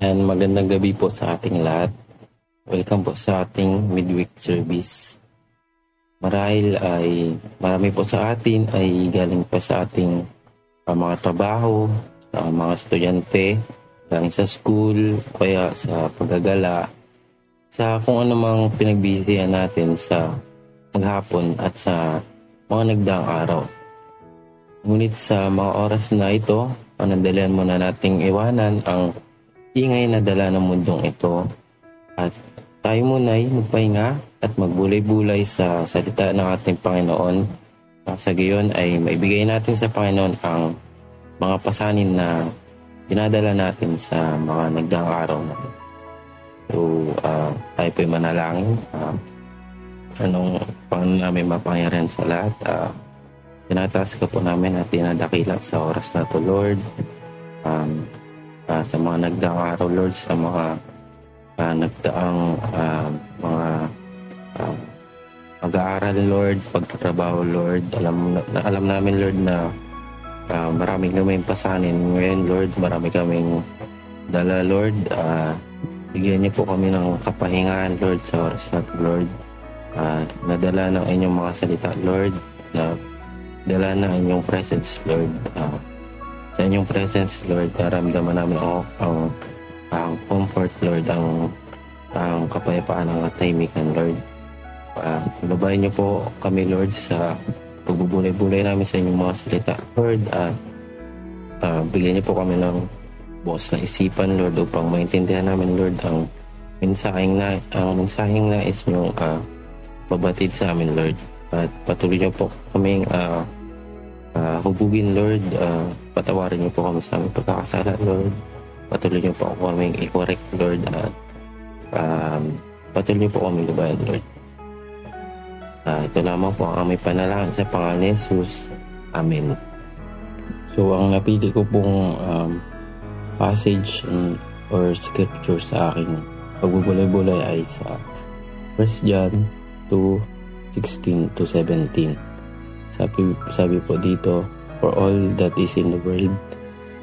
And magandang gabi po sa ating lahat. Welcome po sa ating midweek service. Marahil ay marami po sa atin ay galing pa sa ating mga trabaho, mga estudyante, galing sa school, kaya sa paggagala, sa kung ano mang pinagbisihan natin sa maghapon at sa mga nagdaang araw. Ngunit sa mga oras na ito, panandalian muna nating iwanan ang ingay na dala ng mundong ito at tayo muna ay magpahinga at magbulay-bulay sa salita ng ating Panginoon. Sa gayon ay maibigay natin sa Panginoon ang mga pasanin na dinadala natin sa mga nagdaang araw natin. So, tayo po'y manalangin. Anong Panginoon namin mapangyarihan sa lahat. Tinataas ka po namin at tinadakila sa oras na to, Lord. Sa mga nagdaang araw, Lord, sa mga nagdaang mga mag-aaral, Lord, pagtatrabaho, Lord. Alam namin, Lord, na marami kaming pasanin ngayon, Lord. Marami kaming dala, Lord. Bigyan niyo po kami ng kapahingaan, Lord, sa oras na to, Lord. Nadala ng inyong mga salita, Lord, na dala ng inyong presence, Lord. Sa inyong presence, Lord, naramdaman namin ang comfort, Lord, ang kapayapaan ng katahimikan, Lord. Gabayan niyo po kami, Lord, sa pagbubulay-bulay namin sa inyong mga salita, Lord. Bigyan niyo po kami ng bukas na isipan, Lord, upang maintindihan namin, Lord, ang mensaheng nais niyo pabatid sa amin, Lord. At patuloy niyo po kaming hubugin, Lord. Patawarin niyo po kami sa aming pagkakasala, Lord. Patuloy niyo po kaming i-correct, Lord. At patuloy niyo po kaming gabayan, Lord. Ito lamang po ang aming panalangin sa pangalan ni Jesus. Amen. So, ang napili ko pong passage or scripture sa aking pagbubulay-bulay ay sa 1 John 2:16 to 17. Sabi po dito, for all that is in the world,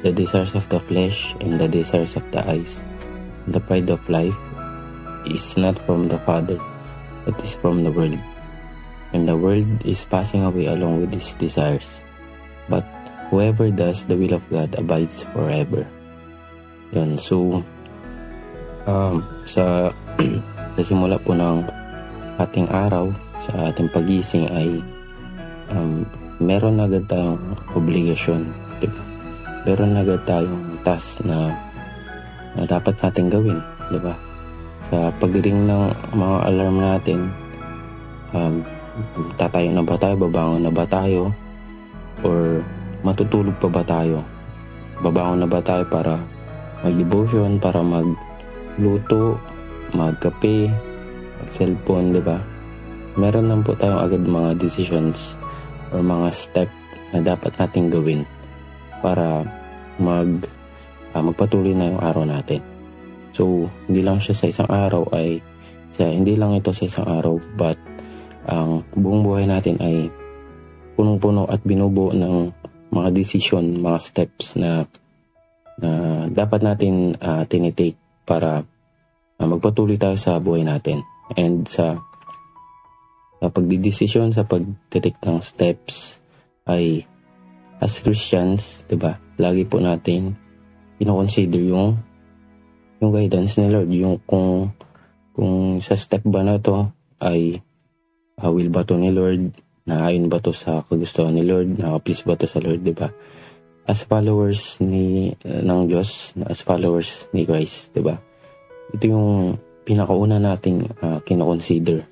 the desires of the flesh and the desires of the eyes, and the pride of life is not from the Father, but is from the world. And the world is passing away along with its desires. But whoever does the will of God abides forever. Yan. So, sa simula po ng ating araw, sa ating pagising ay meron agad tayong obligasyon, diba? Meron agad tayong task na dapat natin gawin, diba? Sa pag-ring ng mga alarm natin, tatayo na ba tayo, babangon na ba tayo, or matutulog pa ba tayo? Babangon na ba tayo para mag-devotion, para magluto, magkape, mag-cellphone, diba? Meron lang po tayong agad mga decisions or mga step na dapat nating gawin para magpatuloy na yung araw natin. So, hindi lang siya sa isang araw hindi lang ito sa isang araw, but ang buong buhay natin ay punong-puno at binubuo ng mga decision, mga steps na dapat natin tinitake para magpatuloy tayo sa buhay natin. And sa pagdidesisyon, sa pagtitake ng steps ay as Christians, diba, lagi po natin pinoconsider yung guidance ni Lord, yung kung sa step ba na to ay will ba to ni Lord, naayon ba to sa kagustuhan ni Lord, nakaplease ba to sa Lord, diba? As followers ng Diyos, as followers ni Christ, diba? Ito yung pinakauna nating kinoconsider.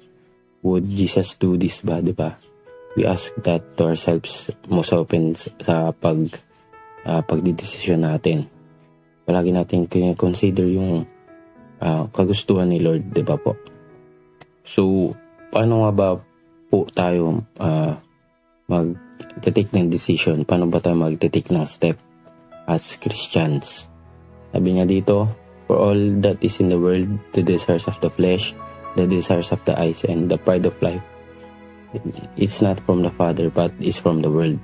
Would Jesus do this ba, diba? We ask that to ourselves most often sa pagdidesisyon natin. Palagi natin consider yung kagustuhan ni Lord, diba po? So, paano nga ba po tayo mag-take ng decision? Paano ba tayo mag-take ng step as Christians? Sabi niya dito, for all that is in the world, the desires of the flesh, the desires of the eyes, and the pride of life, it's not from the Father, but is from the world.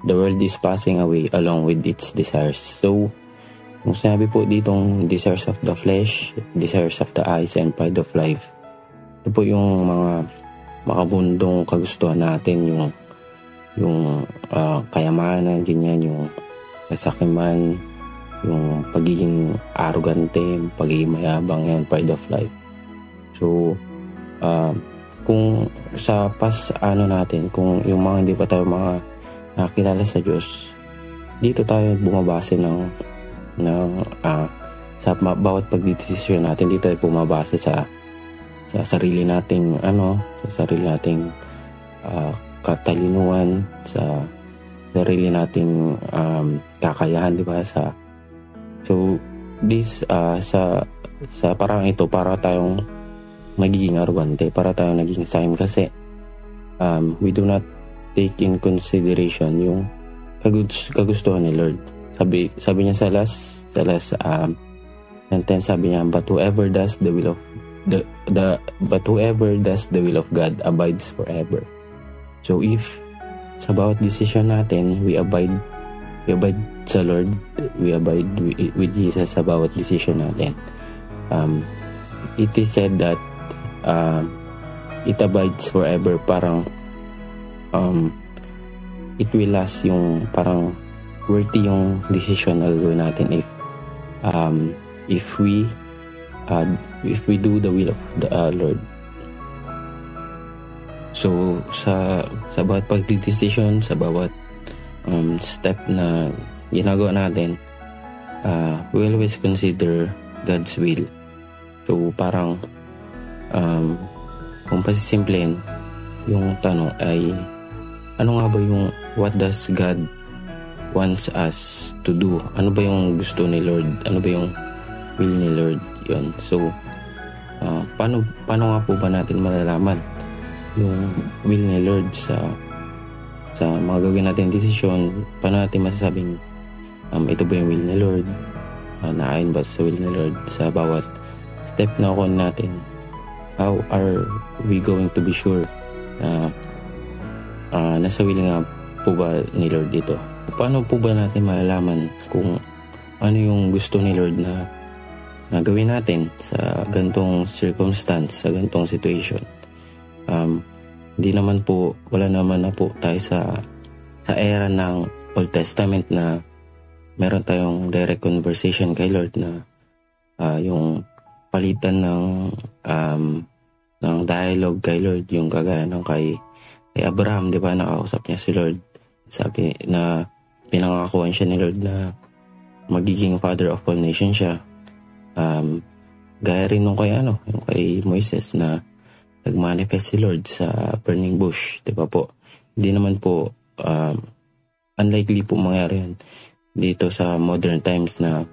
The world is passing away along with its desires. So, Kung sinabi po ditong desires of the flesh, desires of the eyes, and pride of life, ito po yung mga makabundong kagustuhan natin, yung kayamanan, ganyan, yung kasakiman, yung pagiging arrogante, pagiging mayabang, yan, pride of life. So, kung sa natin, kung yung mga hindi pa tayo mga nakakilala sa Diyos, dito tayo bumabase sa bawat pagdidesisyon natin. Dito tayo bumabase sa sarili nating sa sarili nating katalinuhan, sa sarili nating kakayahan, di ba? So this sa parang ito, para tayong magiging arrogante, para tayong naging sakim, kasi we do not take in consideration yung kagustuhan ni Lord. Sabi niya sa last sentence, sabi niya, but whoever does the will of God abides forever. So if sa bawat decision natin we abide sa Lord, we abide with Jesus sa bawat decision natin, it is said that it abides forever. Parang it will last, yung parang worthy yung decision na gagawin natin if we do the will of the Lord. So sa bawat pagdidesisyon, sa bawat step na ginagawa natin, we always consider God's will. So parang kung pasisimplin, yung tanong ay, ano nga ba yung what does God wants us to do? Ano ba yung gusto ni Lord? Ano ba yung will ni Lord? Yun. So paano nga po ba natin malalaman yung will ni Lord sa mga gawin natin desisyon? Paano natin masasabing ito ba yung will ni Lord? Naayon ba sa will ni Lord sa bawat step na kunin natin? How are we going to be sure nasa will nga po ba ni Lord dito? Paano po ba natin malalaman kung ano yung gusto ni Lord na gawin natin sa gantong circumstance, sa gantong situation? Wala naman na po tayo sa era ng Old Testament na meron tayong direct conversation kay Lord, na yung palitan ng dialogue kay Lord, yung kagaya ng kay Abraham, di ba? Nakausap niya si Lord, sabi na pinangakuan siya ni Lord na magiging father of all nations siya. Gaya rin nung yung kay Moises, na nag-manifest si Lord sa burning bush, di ba po? Hindi naman po unlikely po mangyari yun dito sa modern times na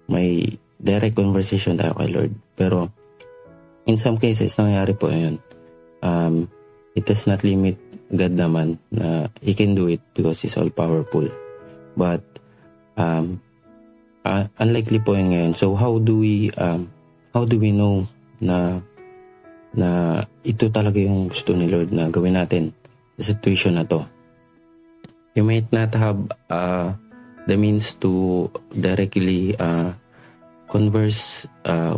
may direct conversation tayo kay Lord. Pero in some cases nangyari po yun. It does not limit God naman na He can do it because He's all powerful. But unlikely po yun ngayon. So how do we know na ito talaga yung gusto ni Lord na gawin natin sa situation na to? You might not have the means to directly converse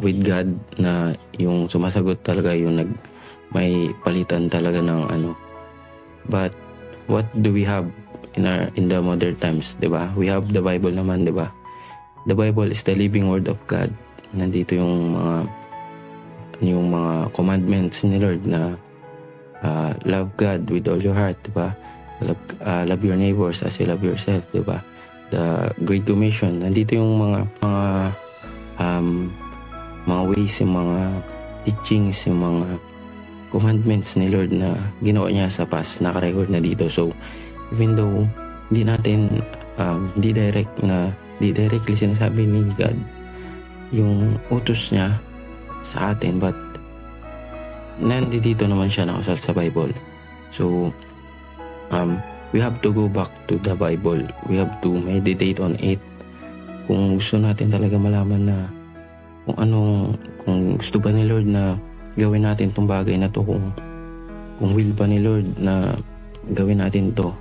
with God, na yung sumasagot talaga yung may palitan talaga ng But what do we have in the modern times, 'di ba? We have the Bible naman, 'di ba? The Bible is the living word of God. Nandito yung mga commandments ni Lord na love God with all your heart, 'di ba? Love your neighbors as you love yourself, 'di ba? The Great Commission. Nandito yung mga ways, yung mga teachings, yung mga commandments ni Lord na ginawa niya sa past, naka-record na dito. So even though hindi natin di directly sinasabi ni God yung utos niya sa atin, but nandito naman siya nakasulat sa Bible. So we have to go back to the Bible. We have to meditate on it. Kung gusto natin talaga malaman na kung gusto ba ni Lord na gawin natin itong bagay na to, kung will ba ni Lord na gawin natin to,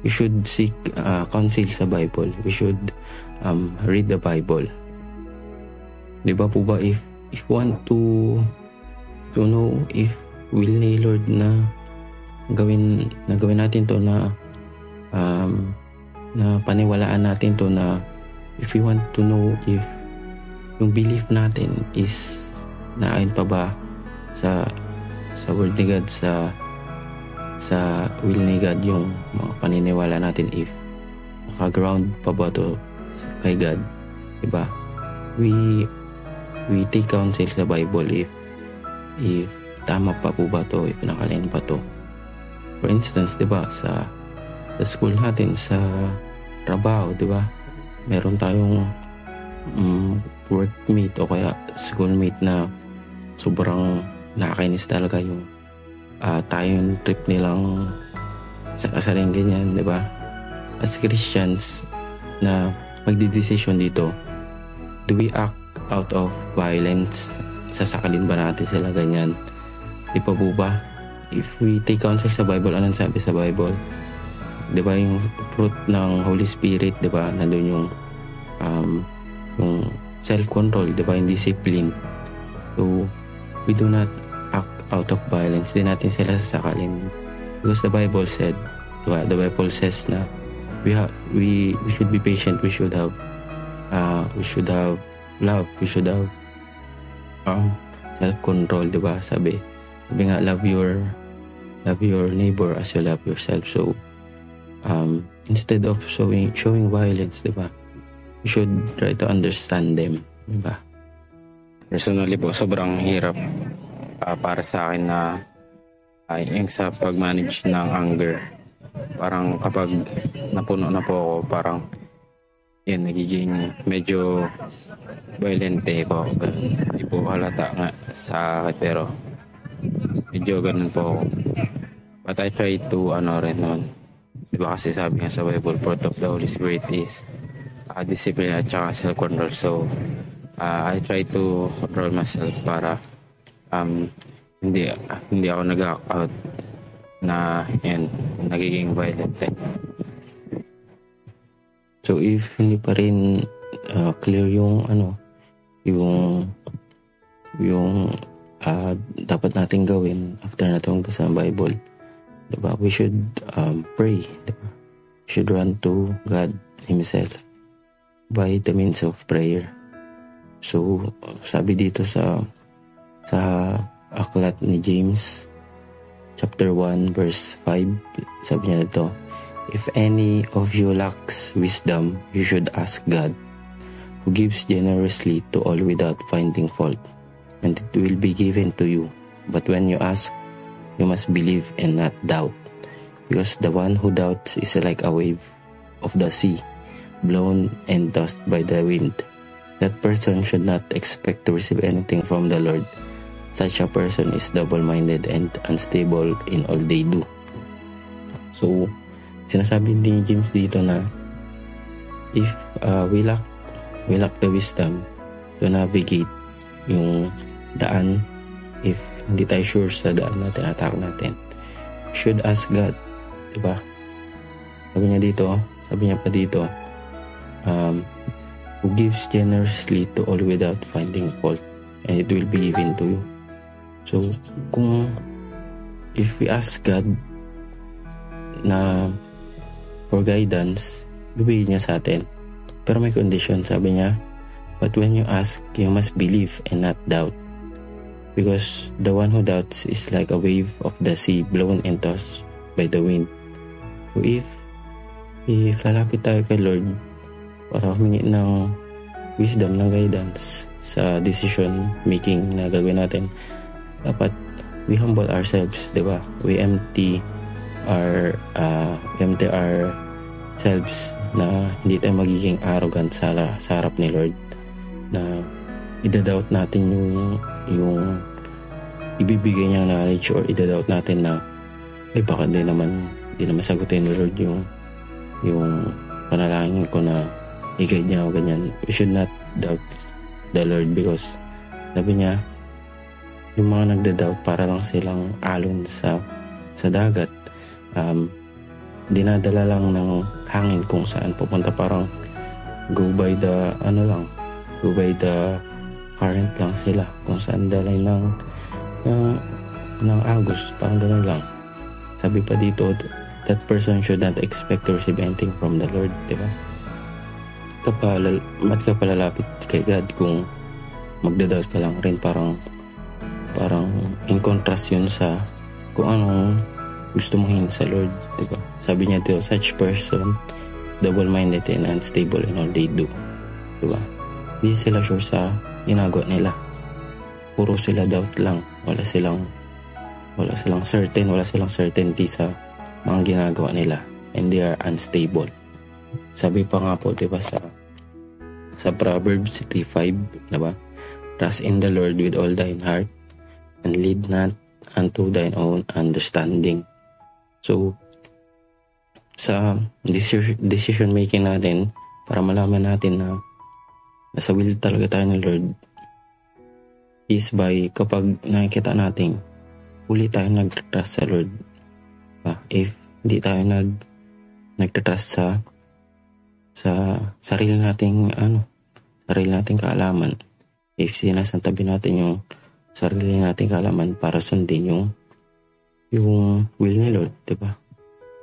we should seek counsel sa Bible. We should read the Bible. Di ba po ba, if want to know if will ni Lord na gawin natin to, na paniwalaan natin to, na if we want to know if yung belief natin is naayon pa ba sa word ni God, sa will ni God, yung mga paniniwala natin, if naka-ground pa ba to kay God, diba? We take counsel sa Bible if tama pa po ba to, if nakalin pa to. For instance, diba, sa school natin, sa trabaho, diba, meron tayong workmate o kaya schoolmate na sobrang nakakainis talaga, yung tayong trip nilang sakasaring ganyan, diba? As Christians na magdidesisyon dito, do we act out of violence? Sasakalin ba natin sila ganyan? Di pa po ba? If we take counsel sa Bible, anong sabi sa Bible? Di ba yung fruit ng Holy Spirit, di ba? Nandun yung self-control, di ba? Yung discipline. So, we do not act out of violence. Di natin sila sasakalin. Because the Bible said, di ba? The Bible says na we should be patient. We should have love. We should have self-control, di ba? Sabi nga, love your neighbor as you love yourself. So instead of showing violence, di ba, you should try to understand them, di ba? Personally po, sobrang hirap para sa akin na yung sa pag-manage ng anger. Parang kapag napuno na po ako, parang yun, nagiging medyo violente po. Hindi po halata nga sa akin, pero medyo ganun po ako. But I try to rin naman. Diba kasi sabi nga sa Bible, fruit of the Holy Spirit is discipline at saka self-control. So I try to control myself para hindi ako nag-act out na yan, nagiging violente. So if hindi pa rin clear yung dapat natin gawin after natin magbasa ng Bible, diba? We should pray, diba? We should run to God Himself by the means of prayer. So sabi dito sa aklat ni James chapter 1 verse 5, sabi niya dito, if any of you lacks wisdom, you should ask God, who gives generously to all without finding fault, and it will be given to you. But when you ask, you must believe and not doubt, because the one who doubts is like a wave of the sea, blown and tossed by the wind. That person should not expect to receive anything from the Lord. Such a person is double-minded and unstable in all they do. So, sinasabi din ni James dito na if we lack the wisdom to navigate yung daan, if hindi tayo sure sa daan natin, attack natin, should ask God, diba? Sabi niya pa dito, who gives generously to all without finding fault, and it will be given to you. So, if we ask God na for guidance, bibigyan niya sa atin. Pero may condition, sabi niya, but when you ask, you must believe and not doubt. Because the one who doubts is like a wave of the sea blown and tossed by the wind. So if lalapit tayo kay Lord para humingi ng wisdom, ng guidance sa decision making na gagawin natin, dapat we humble ourselves, diba? We empty ourselves, na hindi tayo magiging arrogant sa harap ni Lord, na idadoubt natin yung ibibigay niyang knowledge, or idadoubt natin na baka di naman sagutin ni Lord yung panalangin ko na i-guide niya o ganyan. We should not doubt the Lord, because sabi niya, yung mga nagda-doubt para lang silang alon sa dagat, dinadala lang ng hangin kung saan pupunta, parang go by the current lang sila kung saan dalay ng agos, parang gano'n lang. Sabi pa dito, that person should not expect to receive anything from the Lord, di ba? Ba't ka palalapit kay God kung magdadoubt ka lang rin? Parang in contrast yun sa kung anong gusto mong hingin sa Lord, di ba? Sabi niya dito, such person, double-minded and unstable in all they do, di ba? Hindi sila sure sa ginagawa nila. Puro sila doubt lang. Wala silang certainty sa mga ginagawa nila, and they are unstable. Sabi pa nga po, diba, sa Proverbs 3:5, diba? Trust in the Lord with all thine heart and lead not unto thine own understanding. So, sa decision making natin, para malaman natin na nasa will talaga tayo ng Lord, is by kapag nakikita natin huli tayo nag-trust sa Lord. If hindi tayo nagtatrust sa sarili nating kaalaman, if sinasantabi natin yung sarili nating kaalaman para sundin yung will ni Lord, diba?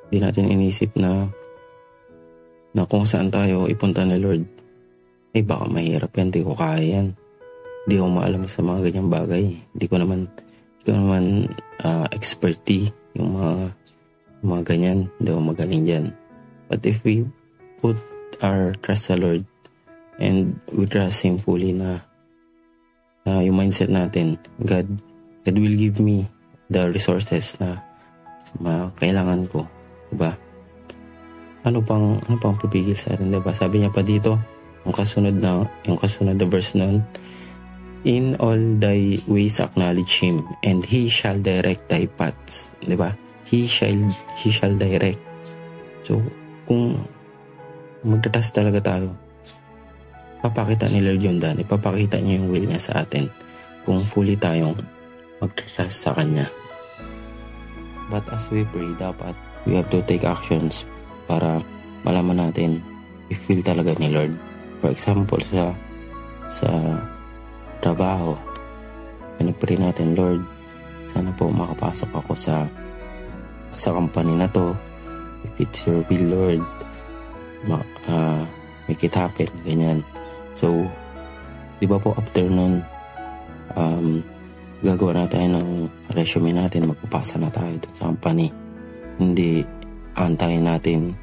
Hindi natin inisip na kung saan tayo ipunta ni Lord, baka mahirap yan, di ko kaya yan, di ako maalam sa mga ganyang bagay, di ko naman expertise yung mga ganyan, di ako magaling dyan. But if we put our trust sa Lord and we trust Him fully na yung mindset natin, God will give me the resources na kailangan ko, diba? Ano pang pipigil sa atin, diba? Sabi niya pa dito, yung kasunod na verse nun, in all thy ways acknowledge Him, and He shall direct thy paths. Diba? He shall direct. So, kung magtatas talaga tayo, papakita ni Lord yun dan. Ipapakita niya yung will niya sa atin kung fully tayong magtatas sa Kanya. But as we pray, dapat we have to take actions para malaman natin if will talaga ni Lord. For example, sa trabaho, pinag-pray natin, Lord, sana po makapasok ako sa company na to. If it's your will, Lord, make it happen, ganyan. So, di ba po, after nun, gagawa na tayo ng resume natin, magpapasa na tayo sa company. Hindi antayin natin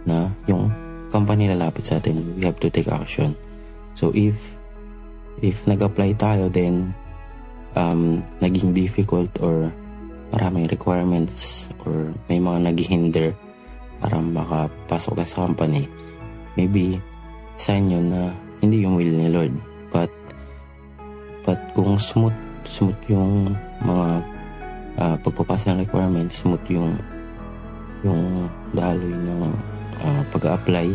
na yung company lalapit sa atin. We have to take action. So, if nag-apply tayo, then naging difficult or maraming requirements or may mga naghihinder para makapasok na sa company, maybe sign yun na hindi yung will ni Lord. But kung smooth yung mga pagpapasa ng requirements, smooth yung daloy ng pag-apply,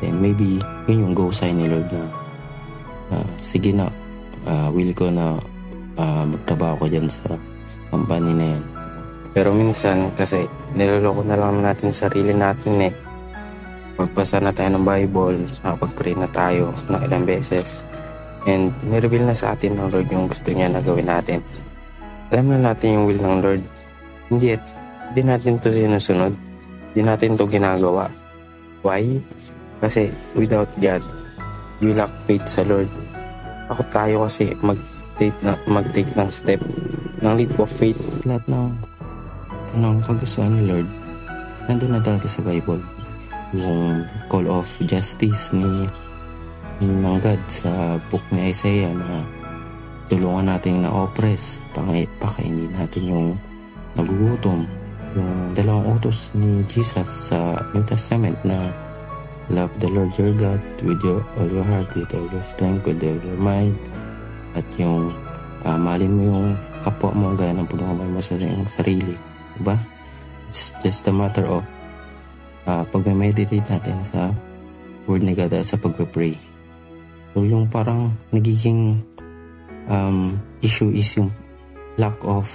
then maybe yun yung go sign ni Lord na sige na, will ko na magtrabaho ko dyan sa company na yan. Pero minsan kasi niloloko na lang natin sarili natin eh. Magbasa na tayo ng Bible, pag-pray na tayo ng ilang beses, and nireveal na sa atin ng Lord yung gusto niya na gawin natin. Alam na natin yung will ng Lord, hindi natin to sinusunod, hindi natin to ginagawa. Why? Kasi without God, you lack faith sa Lord. Ako tayo kasi mag-take ng step, ng leap of faith. Lahat ng kagustuhan ni Lord, nandun na talaga sa Bible. Yung call of justice ng God sa book ni Isaiah na tulungan natin na oppress, pakainin natin yung nagugutom. Yung dalawang utos ni Jesus sa New Testament na love the Lord your God with all your heart, with all your strength, with all your mind. At yung mahalin mo yung kapwa mo gaya ng pagmamahal mo sa iyong sarili. Diba? It's just a matter of pag-meditate natin sa word ni God at sa pag-pray. So yung parang nagiging issue is yung lack of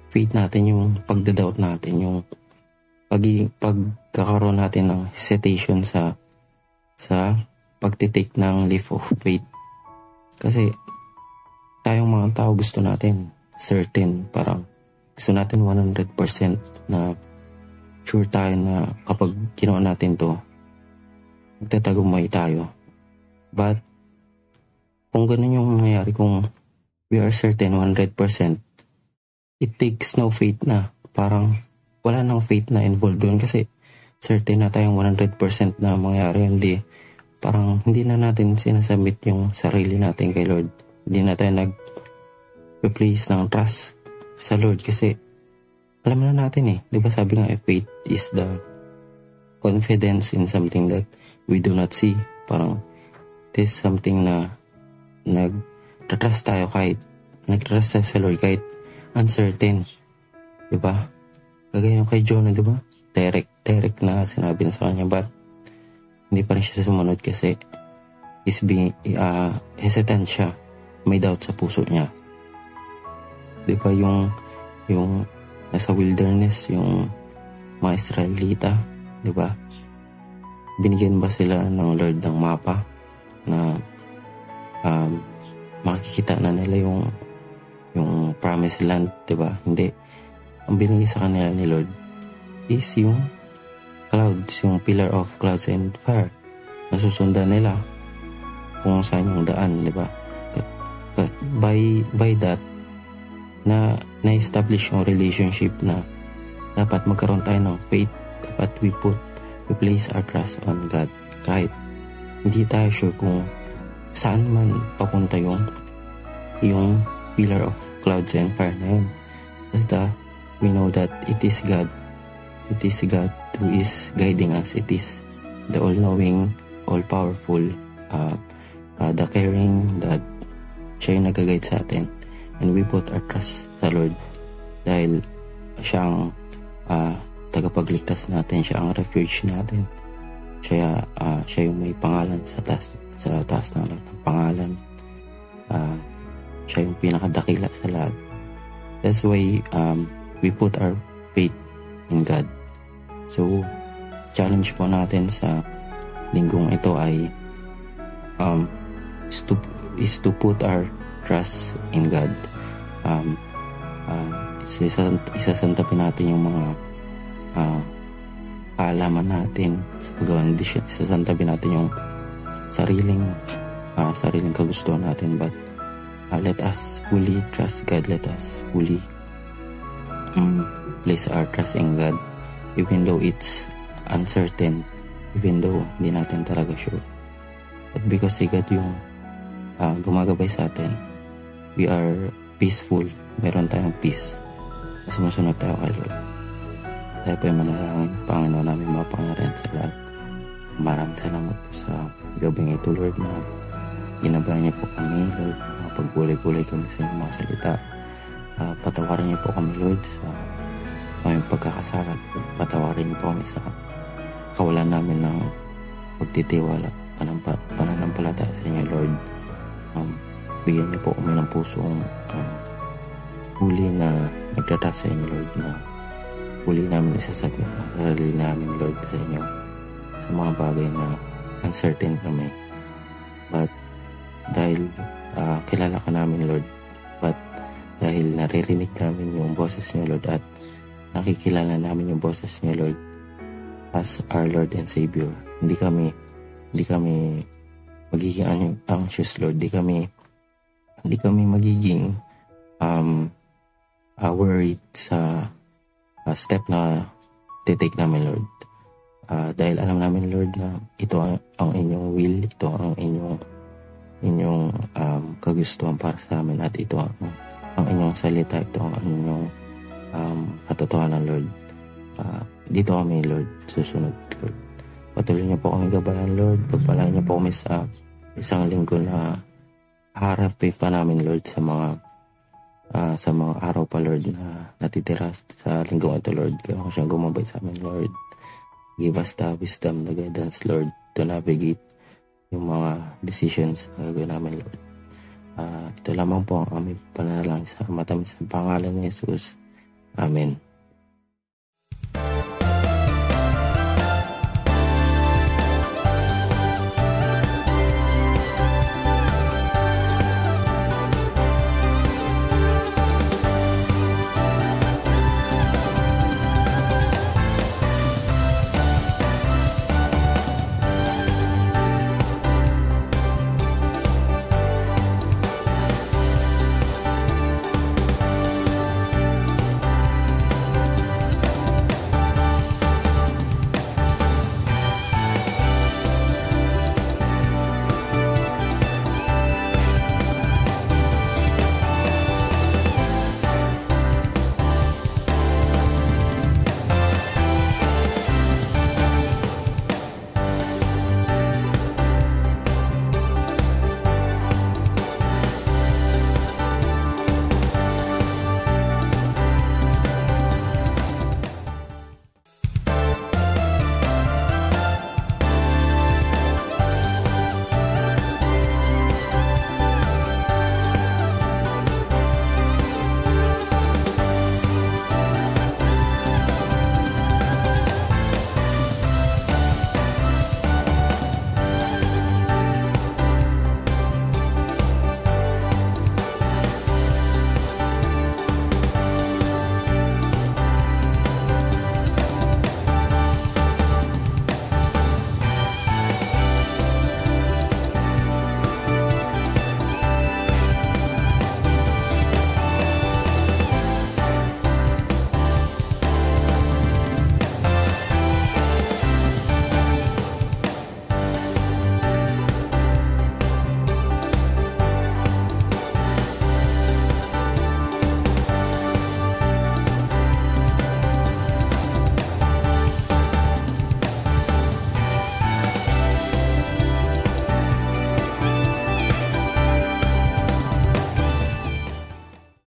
faith natin, yung pagdadoubt natin, yung pagkakaroon natin ng hesitation sa pagtitake ng leap of faith. Kasi tayong mga tao gusto natin certain, parang gusto natin 100% na sure tayo na kapag ginawa natin to, magtatagumpay tayo. But kung ganun yung nangyayari, kung we are certain 100%, it takes no faith na. Parang wala nang faith na involved doon kasi certain na tayong 100% na mangyayari. Parang hindi na natin sinasubmit yung sarili natin kay Lord. Hindi na tayo nag-place ng trust sa Lord kasi alam na natin di ba sabi nga, faith is the confidence in something that we do not see. Parang it is something na nag-trust tayo nag-trust tayo sa Lord kahit uncertain. Diba? Kagaya yung kay Jonah, diba? Derek na sinabi na sa kanya, but hindi pa rin siya sumunod kasi hesitant siya. May doubt sa puso niya. Diba yung nasa wilderness, yung mga Israelita, diba? Binigyan ba sila ng Lord ng mapa na makikita na nila yung promised land, diba? Hindi. Ang binigay sa kanila ni Lord is yung clouds, yung pillar of clouds and fire. Nasusundan nila kung saan yung daan, diba? By that, na-establish yung relationship na dapat magkaroon tayo ng faith. Dapat we place our trust on God. Kahit hindi tayo sure kung saan man papunta yung pillar of clouds and fire na yun. Basta we know that it is God. It is God who is guiding us. It is the all-knowing, all-powerful, the caring, that siya yung nag-guide sa atin. And we put our trust sa Lord dahil siya ang tagapagligtas natin, siya ang refuge natin. Siya yung may pangalan sa taas ng lahat ng pangalan. Siya yung pinakadakila sa lahat. That's why we put our faith in God. So, challenge po natin sa linggong ito ay is to put our trust in God. Isasantabi natin yung mga kaalaman natin sa paggawa ng desisyon. Isasantabi natin yung sariling kagustuhan natin, but let us fully trust God. Let us fully place our trust in God even though it's uncertain, even though hindi natin talaga sure. But because si God yung gumagabay sa atin, we are peaceful. Meron tayong peace. Sumusunod tayo kay Lord. Tayo po yung manalangin. Panginoon namin mga pangyarihan sa lahat. Maraming salamat po sa gabing ito, Lord, na ginabayan niyo po kami, Lord. Pagbulay-bulay kami sa inyong mga salita. Patawarin niyo po kami, Lord, sa aming pagkakasala. Patawarin niyo po kami sa kawalan namin ng pagtitiwala, pananampalataya sa inyo, Lord. Bigyan niyo po kami ng pusong huli na nagtatas sa inyo, Lord, na huli namin isasabit ang sarili namin, Lord, sa inyo sa mga bagay na uncertain kami. But dahil kilala ka namin, Lord, but dahil naririnig namin yung boses niyo, Lord, at nakikilala namin yung boses niyo, Lord, as our Lord and Savior, hindi kami magiging anxious, Lord. Hindi kami magiging worried sa step na titake namin, Lord. Dahil alam namin, Lord, na ito ang inyong will, ito ang inyong kagustuhan para sa amin, at ito ang inyong salita, ito ang inyong katotohanan, Lord. Dito kami, Lord, susunod, Lord. Patuloy niyo po kami gabayan, Lord. Pagpalain niyo po kami sa isang linggo na harapin pa namin, Lord, sa mga araw pa, Lord, na natitira sa linggong ito, Lord. Kaya ako siyang gumabay sa amin, Lord. Give us the wisdom, the guidance, Lord, to navigate yung mga decisions na gagawin namin, Lord. Ito lamang po ang aming panalangin sa matamis na pangalan ni Jesus. Amen.